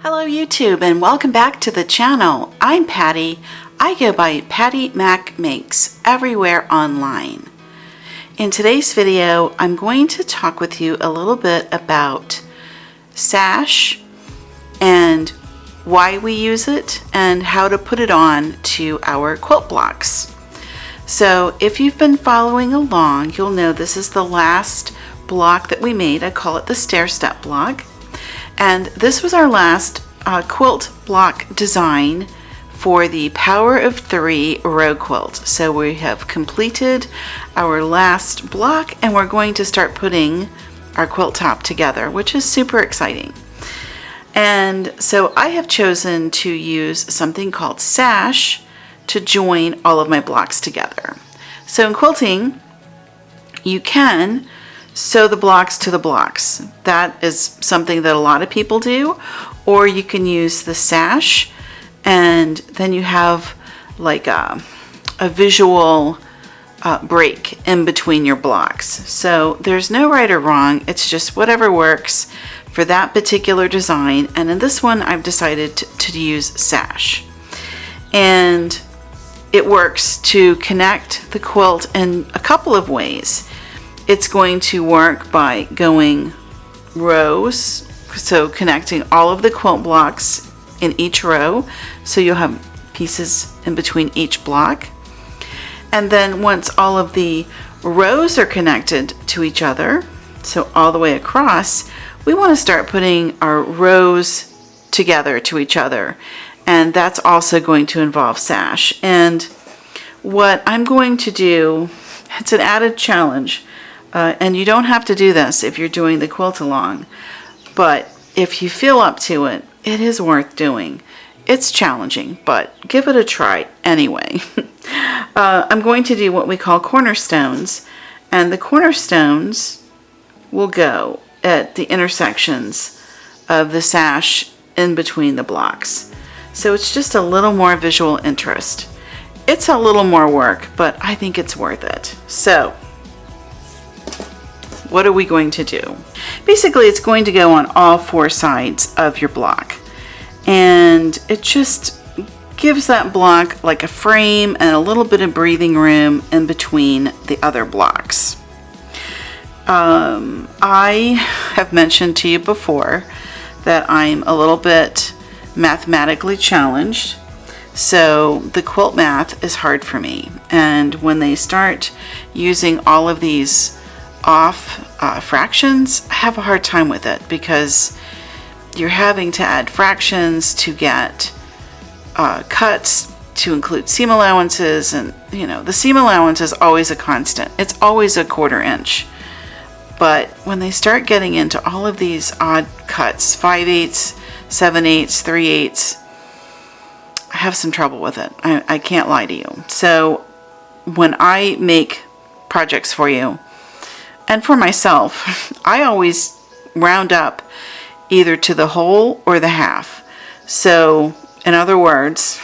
Hello YouTube and welcome back to the channel. I'm Patty. I go by Patty Mac Makes everywhere online. In today's video, I'm going to talk with you a little bit about sash and why we use it and how to put it on to our quilt blocks. So if you've been following along, you'll know this is the last block that we made. I call it the stair step block. And this was our last quilt block design for the Power of 3 row quilt. So we have completed our last block and we're going to start putting our quilt top together, which is super exciting. And so I have chosen to use something called sash to join all of my blocks together. So in quilting, you can sew the blocks to the blocks. That is something that a lot of people do. Or you can use the sash and then you have like a visual break in between your blocks. So there's no right or wrong. It's just whatever works for that particular design. And in this one, I've decided to use sash. And it works to connect the quilt in a couple of ways. It's going to work by going rows, so connecting all of the quilt blocks in each row, so you'll have pieces in between each block. And then once all of the rows are connected to each other, so all the way across, we want to start putting our rows together to each other. And that's also going to involve sash. And what I'm going to do, it's an added challenge. And you don't have to do this if you're doing the quilt along, but if you feel up to it, it is worth doing. It's challenging, but give it a try anyway. I'm going to do what we call cornerstones, and the cornerstones will go at the intersections of the sash in between the blocks. So it's just a little more visual interest. It's a little more work, but I think it's worth it. So what are we going to do? Basically, it's going to go on all four sides of your block. And it just gives that block like a frame and a little bit of breathing room in between the other blocks. I have mentioned to you before that I'm a little bit mathematically challenged. So the quilt math is hard for me. And when they start using all of these off fractions, I have a hard time with it because you're having to add fractions to get cuts to include seam allowances, and you know the seam allowance is always a constant. It's always a 1/4 inch. But when they start getting into all of these odd cuts, 5/8, 7/8, 3/8, I have some trouble with it. I can't lie to you. So when I make projects for you, and for myself, I always round up either to the whole or the half. So in other words,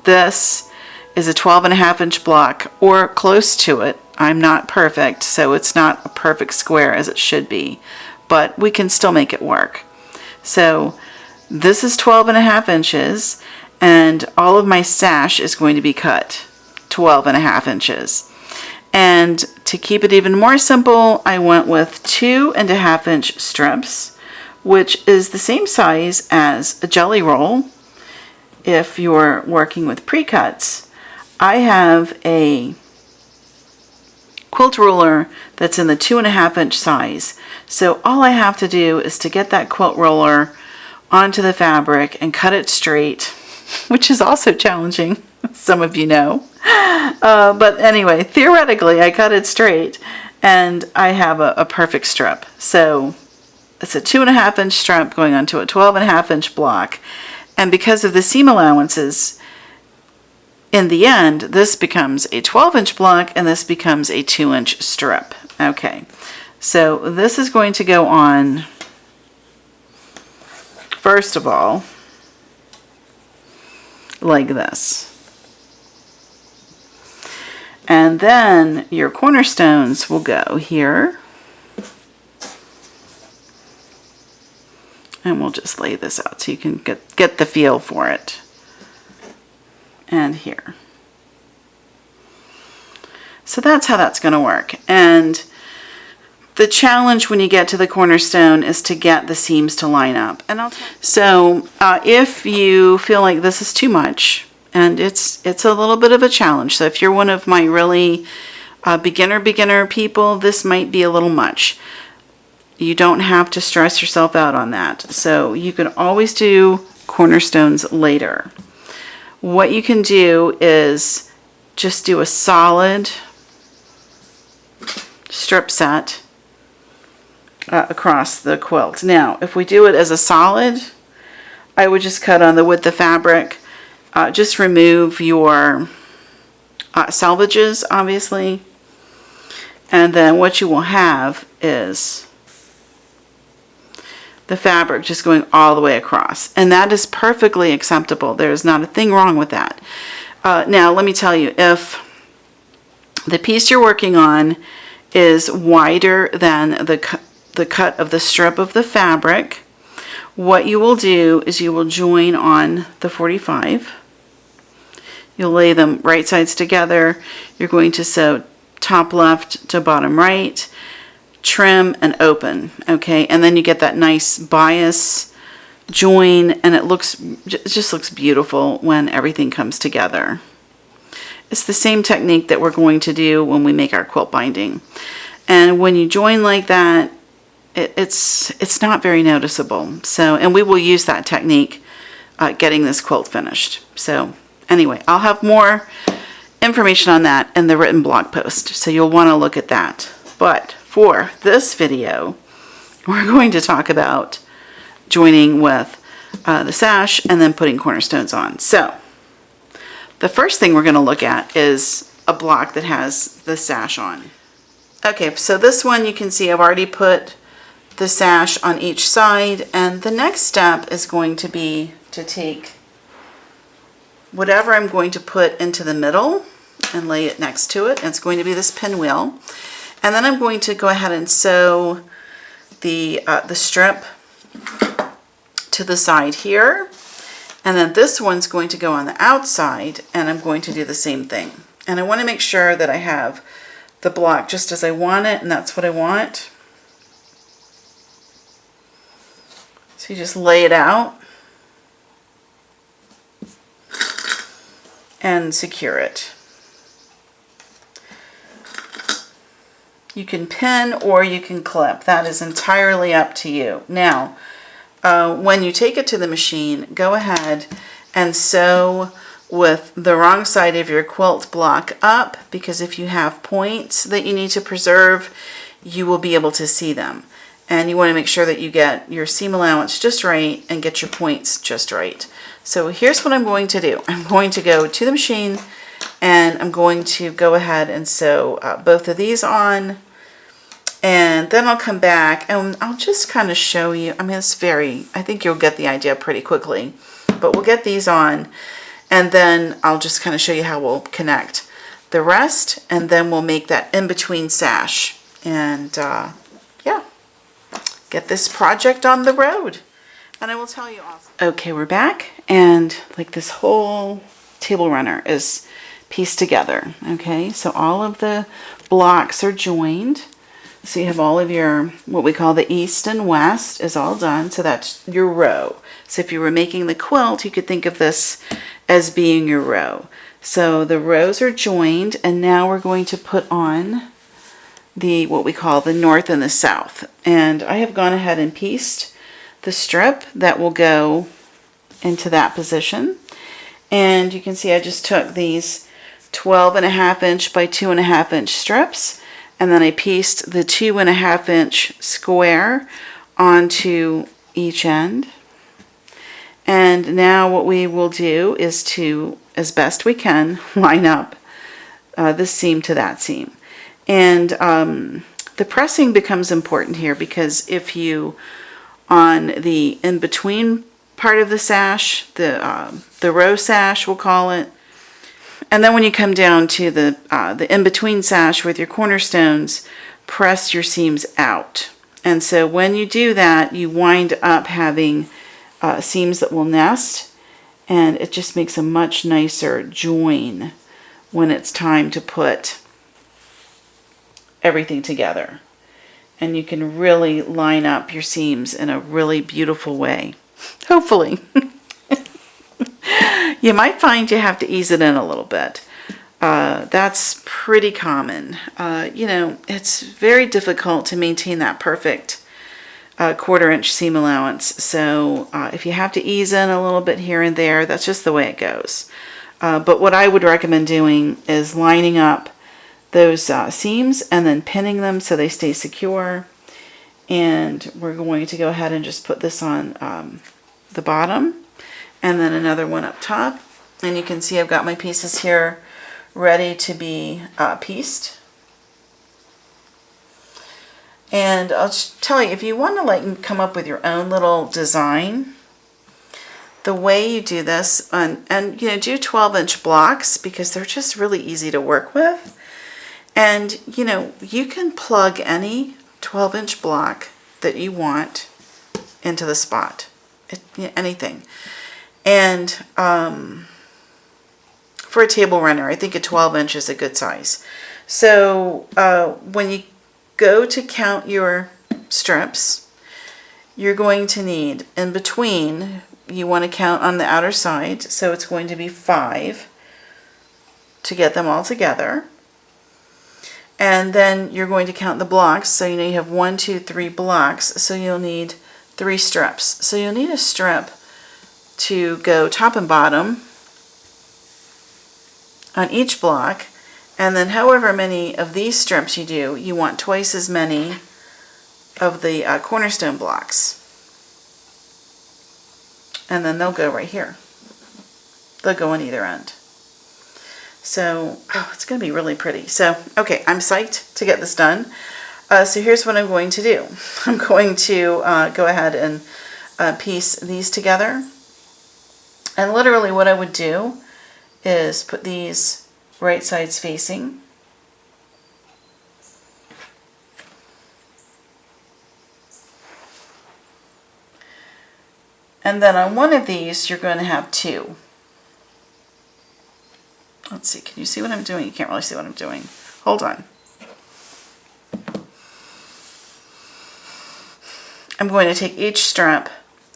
this is a 12.5 inch block or close to it. I'm not perfect, so it's not a perfect square as it should be, but we can still make it work. So this is 12.5 inches and all of my sash is going to be cut 12.5 inches. And to keep it even more simple, I went with 2.5 inch strips, which is the same size as a jelly roll. If you're working with pre-cuts, I have a quilt ruler that's in the 2.5 inch size. So all I have to do is to get that quilt ruler onto the fabric and cut it straight, which is also challenging, some of you know. But anyway, theoretically, I cut it straight and I have a perfect strip. So it's a 2.5 inch strip going onto a 12.5 inch block. And because of the seam allowances, in the end, this becomes a 12 inch block and this becomes a 2 inch strip. Okay, so this is going to go on, first of all, like this. And then your cornerstones will go here And we'll just lay this out so you can get the feel for it. And here. So that's how that's going to work. And the challenge when you get to the cornerstone is to get the seams to line up. And so if you feel like this is too much, and it's a little bit of a challenge. So if you're one of my really beginner people, this might be a little much. You don't have to stress yourself out on that. So you can always do cornerstones later. What you can do is just do a solid strip set across the quilt. Now, if we do it as a solid, I would just cut on the width of fabric. Just remove your selvages, obviously. And then what you will have is the fabric just going all the way across. And that is perfectly acceptable. There's not a thing wrong with that. Now, let me tell you, if the piece you're working on is wider than the cut of the strip of the fabric, what you will do is you will join on the 45. You'll lay them right sides together. You're going to sew top left to bottom right, trim and open, okay? And then you get that nice bias join, and it just looks beautiful when everything comes together. It's the same technique that we're going to do when we make our quilt binding. And when you join like that, it's not very noticeable. So, and we will use that technique getting this quilt finished. So anyway, I'll have more information on that in the written blog post, so you'll want to look at that. But for this video, we're going to talk about joining with the sash and then putting cornerstones on. So the first thing we're going to look at is a block that has the sash on. Okay, so this one you can see I've already put the sash on each side, and the next step is going to be to take whatever I'm going to put into the middle and lay it next to it. It's going to be this pinwheel. And then I'm going to go ahead and sew the strip to the side here. And then this one's going to go on the outside, and I'm going to do the same thing. And I want to make sure that I have the block just as I want it, and that's what I want. So you just lay it out and secure it. You can pin or you can clip. That is entirely up to you. Now, when you take it to the machine, go ahead and sew with the wrong side of your quilt block up, because if you have points that you need to preserve, you will be able to see them. And you want to make sure that you get your seam allowance just right and get your points just right. So here's what I'm going to do. I'm going to go to the machine and I'm going to go ahead and sew both of these on. And then I'll come back and I'll just kind of show you. I mean, I think you'll get the idea pretty quickly. But we'll get these on, and then I'll just kind of show you how we'll connect the rest, and then we'll make that in-between sash. And yeah, get this project on the road. And I will tell you also. Okay, we're back, and like this whole table runner is pieced together. Okay, so all of the blocks are joined. So you have all of your, what we call the east and west is all done. So that's your row. So if you were making the quilt, you could think of this as being your row. So the rows are joined, and now we're going to put on the, what we call the north and the south. And I have gone ahead and pieced the strip that will go into that position. And you can see I just took these 12.5 inch by 2.5 inch strips, and then I pieced the 2.5 inch square onto each end. And now what we will do is to, as best we can, line up this seam to that seam. And the pressing becomes important here, because if you, on the in-between part of the sash, the row sash we'll call it, and then when you come down to the in-between sash with your cornerstones, press your seams out. And so when you do that, you wind up having seams that will nest, and it just makes a much nicer join when it's time to put everything together. And you can really line up your seams in a really beautiful way. Hopefully. You might find you have to ease it in a little bit. That's pretty common. You know, it's very difficult to maintain that perfect 1/4 inch seam allowance. So if you have to ease in a little bit here and there, that's just the way it goes. But what I would recommend doing is lining up those seams and then pinning them so they stay secure. And we're going to go ahead and just put this on the bottom, and then another one up top. And you can see I've got my pieces here ready to be pieced. And I'll just tell you, if you want to like come up with your own little design, the way you do this, and you know, do 12-inch blocks because they're just really easy to work with. And you know, you can plug any 12-inch block that you want into the spot, anything. And for a table runner, I think a 12-inch is a good size. So when you go to count your strips, you're going to need, in between, you want to count on the outer side, so it's going to be 5 to get them all together. And then you're going to count the blocks, so you know you have 1, 2, 3 blocks, so you'll need 3 strips. So you'll need a strip to go top and bottom on each block, and then however many of these strips you do, you want twice as many of the cornerstone blocks. And then they'll go right here. They'll go on either end. So, oh, it's going to be really pretty. So, okay, I'm psyched to get this done. So here's what I'm going to do. I'm going to go ahead and piece these together. And literally what I would do is put these right sides facing. And then on one of these, you're going to have 2. Let's see, can you see what I'm doing? You can't really see what I'm doing. Hold on. I'm going to take each strip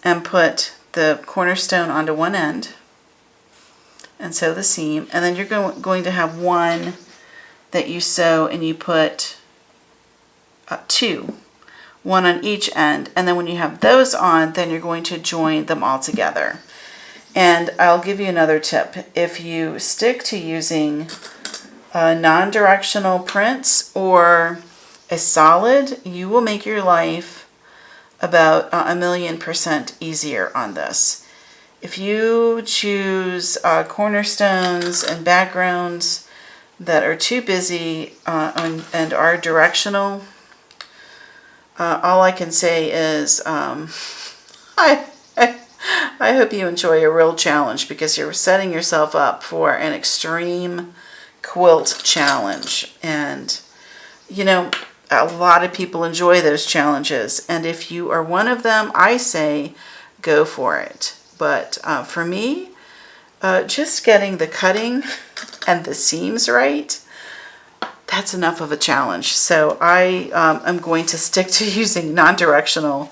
and put the cornerstone onto one end and sew the seam, and then you're going to have one that you sew and you put 2, one on each end, and then when you have those on, then you're going to join them all together. And I'll give you another tip. If you stick to using non-directional prints or a solid, you will make your life about 1,000,000% easier on this. If you choose cornerstones and backgrounds that are too busy and are directional, all I can say is I hope you enjoy a real challenge, because you're setting yourself up for an extreme quilt challenge. And, you know, a lot of people enjoy those challenges. And if you are one of them, I say go for it. But for me, just getting the cutting and the seams right, that's enough of a challenge. So I am going to stick to using non-directional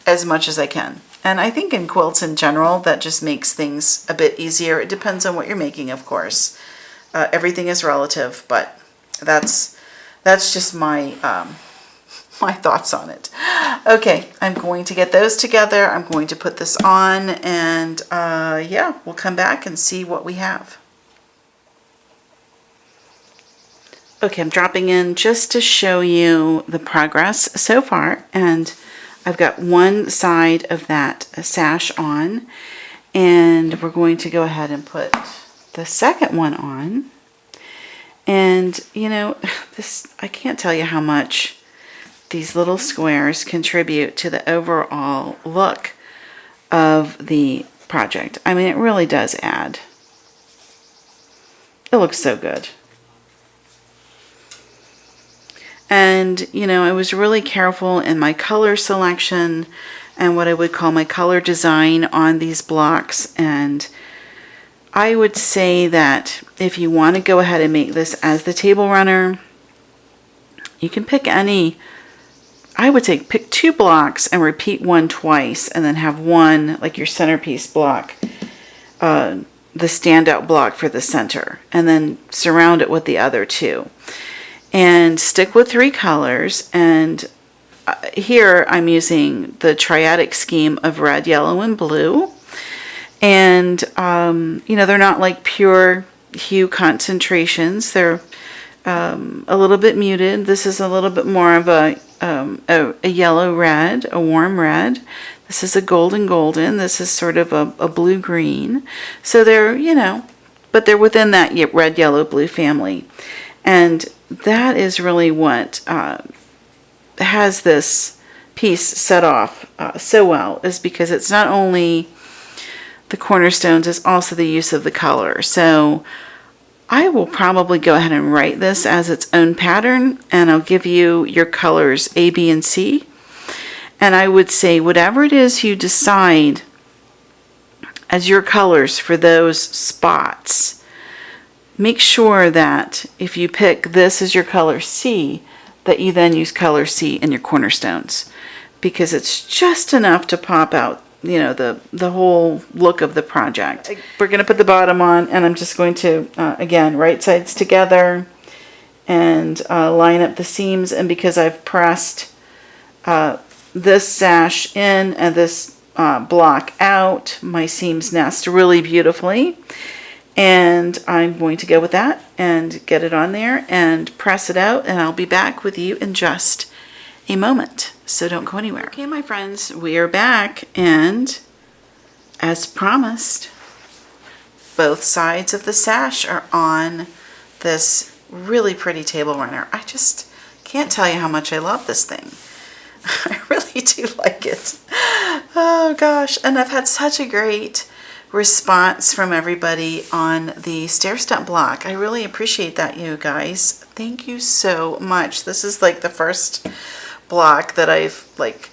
as much as I can. And I think in quilts in general, that just makes things a bit easier. It depends on what you're making, of course. Everything is relative, but that's just my my thoughts on it. Okay, I'm going to get those together. I'm going to put this on, and yeah, we'll come back and see what we have. Okay, I'm dropping in just to show you the progress so far, and I've got one side of that sash on, and we're going to go ahead and put the second one on. And you know, this, I can't tell you how much these little squares contribute to the overall look of the project. I mean, it really does add. It looks so good. And, you know, I was really careful in my color selection and what I would call my color design on these blocks. And I would say that if you want to go ahead and make this as the table runner, you can pick any. I would say pick 2 blocks and repeat one twice, and then have one, like your centerpiece block, the standout block for the center, and then surround it with the other 2. And stick with 3 colors. And here I'm using the triadic scheme of red, yellow, and blue. And, you know, they're not like pure hue concentrations. They're a little bit muted. This is a little bit more of a yellow red, a warm red. This is a golden. This is sort of a blue green. So they're, you know, but they're within that red, yellow, blue family. And that is really what has this piece set off so well, is because it's not only the cornerstones, it's also the use of the color. So I will probably go ahead and write this as its own pattern, and I'll give you your colors A, B, and C. And I would say whatever it is you decide as your colors for those spots, make sure that if you pick this as your color C, that you then use color C in your cornerstones, because it's just enough to pop out, you know, the whole look of the project. We're going to put the bottom on, and I'm just going to, again, right sides together and line up the seams. And because I've pressed this sash in and this block out, my seams nest really beautifully. And I'm going to go with that and get it on there and press it out, and I'll be back with you in just a moment. So don't go anywhere. Okay, my friends, we are back, and as promised, both sides of the sash are on this really pretty table runner. I just can't tell you how much I love this thing. I really do like it. Oh gosh, and I've had such a great response from everybody on the stair step block. I really appreciate that, you guys. Thank you so much. This is like the first block that I've like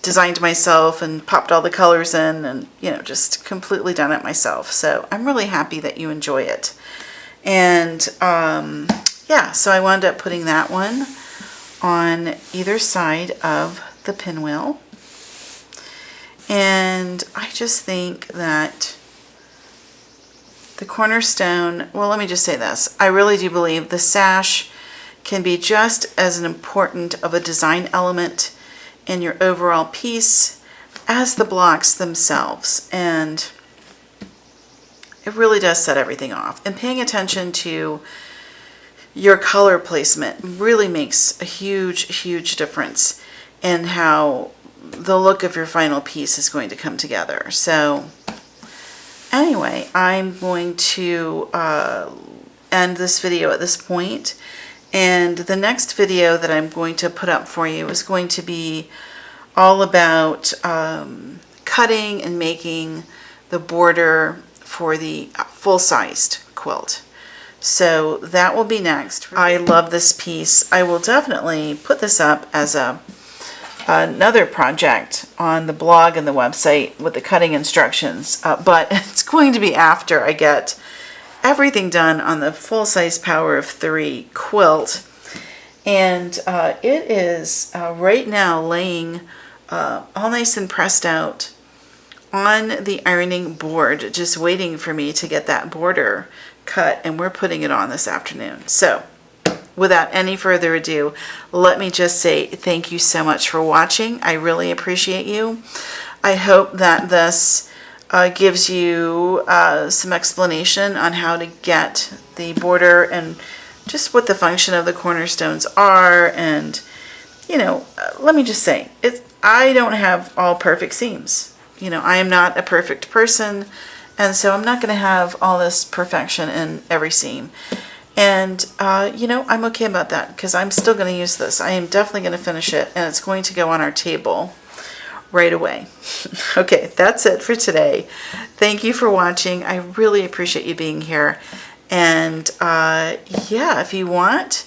designed myself and popped all the colors in, and you know, just completely done it myself. So I'm really happy that you enjoy it. And yeah, so I wound up putting that one on either side of the pinwheel. And I just think that the cornerstone, well, let me just say this. I really do believe the sash can be just as important of a design element in your overall piece as the blocks themselves. And it really does set everything off. And paying attention to your color placement really makes a huge difference in how the look of your final piece is going to come together. So anyway, I'm going to end this video at this point, and the next video that I'm going to put up for you is going to be all about cutting and making the border for the full-sized quilt. So that will be next. I love this piece. I will definitely put this up as another project on the blog and the website with the cutting instructions, but it's going to be after I get everything done on the full-size Power of 3 quilt. And it is right now laying all nice and pressed out on the ironing board, just waiting for me to get that border cut, and we're putting it on this afternoon. So without any further ado, let me just say thank you so much for watching. I really appreciate you. I hope that this gives you some explanation on how to get the border and just what the function of the cornerstones are. And you know, let me just say, I don't have all perfect seams. You know, I am not a perfect person, and so I'm not going to have all this perfection in every seam. And, you know, I'm okay about that, because I'm still going to use this. I am definitely going to finish it, and it's going to go on our table right away. Okay, that's it for today. Thank you for watching. I really appreciate you being here. And, yeah, if you want,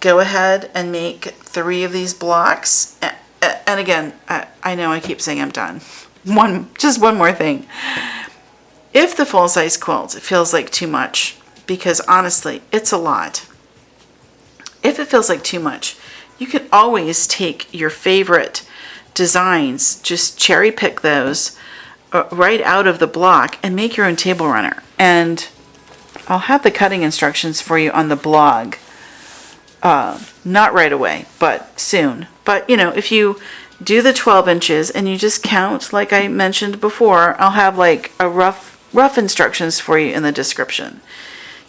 go ahead and make 3 of these blocks. And again, I know I keep saying I'm done. Just one more thing. If the full-size quilt feels like too much, because honestly, it's a lot. If it feels like too much, you can always take your favorite designs, just cherry pick those right out of the block and make your own table runner. And I'll have the cutting instructions for you on the blog. Not right away, but soon. But you know, if you do the 12 inches and you just count, like I mentioned before, I'll have like a rough instructions for you in the description.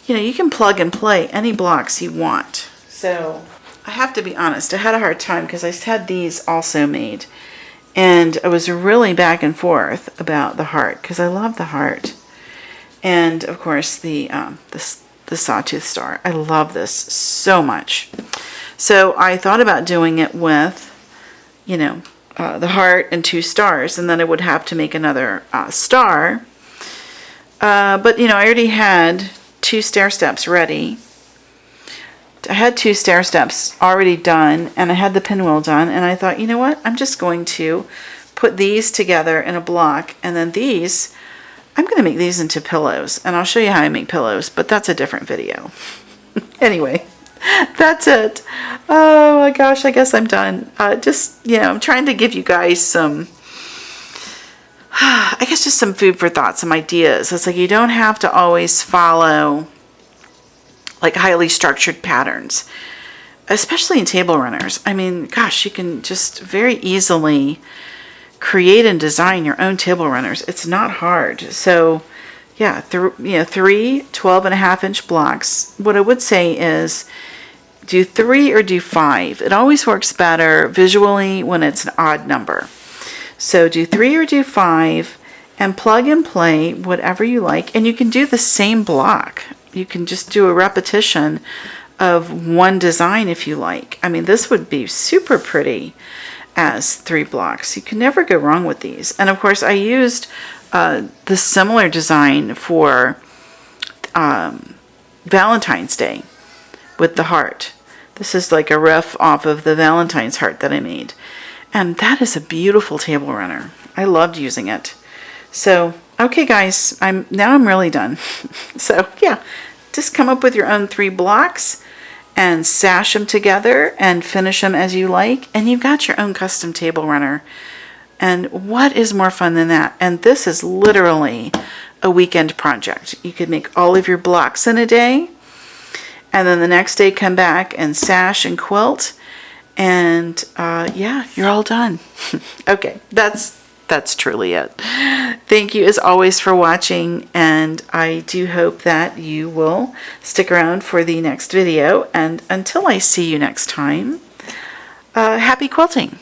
You know, you can plug and play any blocks you want. So I have to be honest, I had a hard time because I had these also made, and I was really back and forth about the heart because I love the heart, and of course the sawtooth star. I love this so much. So I thought about doing it with, you know, the heart and 2 stars, and then I would have to make another star. But you know, I already had 2 stair steps ready. I had 2 stair steps already done, and I had the pinwheel done, and I thought, you know what, I'm just going to put these together in a block, and then these, I'm going to make these into pillows, and I'll show you how I make pillows, but that's a different video. Anyway, that's it. Oh my gosh, I guess I'm done. Just, you know, I'm trying to give you guys some, I guess just some food for thought, some ideas. It's like you don't have to always follow like highly structured patterns, especially in table runners. I mean, gosh, you can just very easily create and design your own table runners. It's not hard. So yeah, 3 12.5-inch blocks. What I would say is do 3 or do 5. It always works better visually when it's an odd number. So do 3 or do 5 and plug and play whatever you like, and you can do the same block. You can just do a repetition of one design if you like. I mean, this would be super pretty as 3 blocks. You can never go wrong with these. And of course, I used the similar design for Valentine's Day with the heart. This is like a riff off of the Valentine's heart that I made. And that is a beautiful table runner. I loved using it. So, okay guys, I'm really done. So yeah, just come up with your own 3 blocks and sash them together and finish them as you like, and you've got your own custom table runner. And what is more fun than that? And this is literally a weekend project. You could make all of your blocks in a day, and then the next day come back and sash and quilt, and yeah, you're all done. Okay, that's truly it. Thank you as always for watching, and I do hope that you will stick around for the next video. And until I see you next time, happy quilting.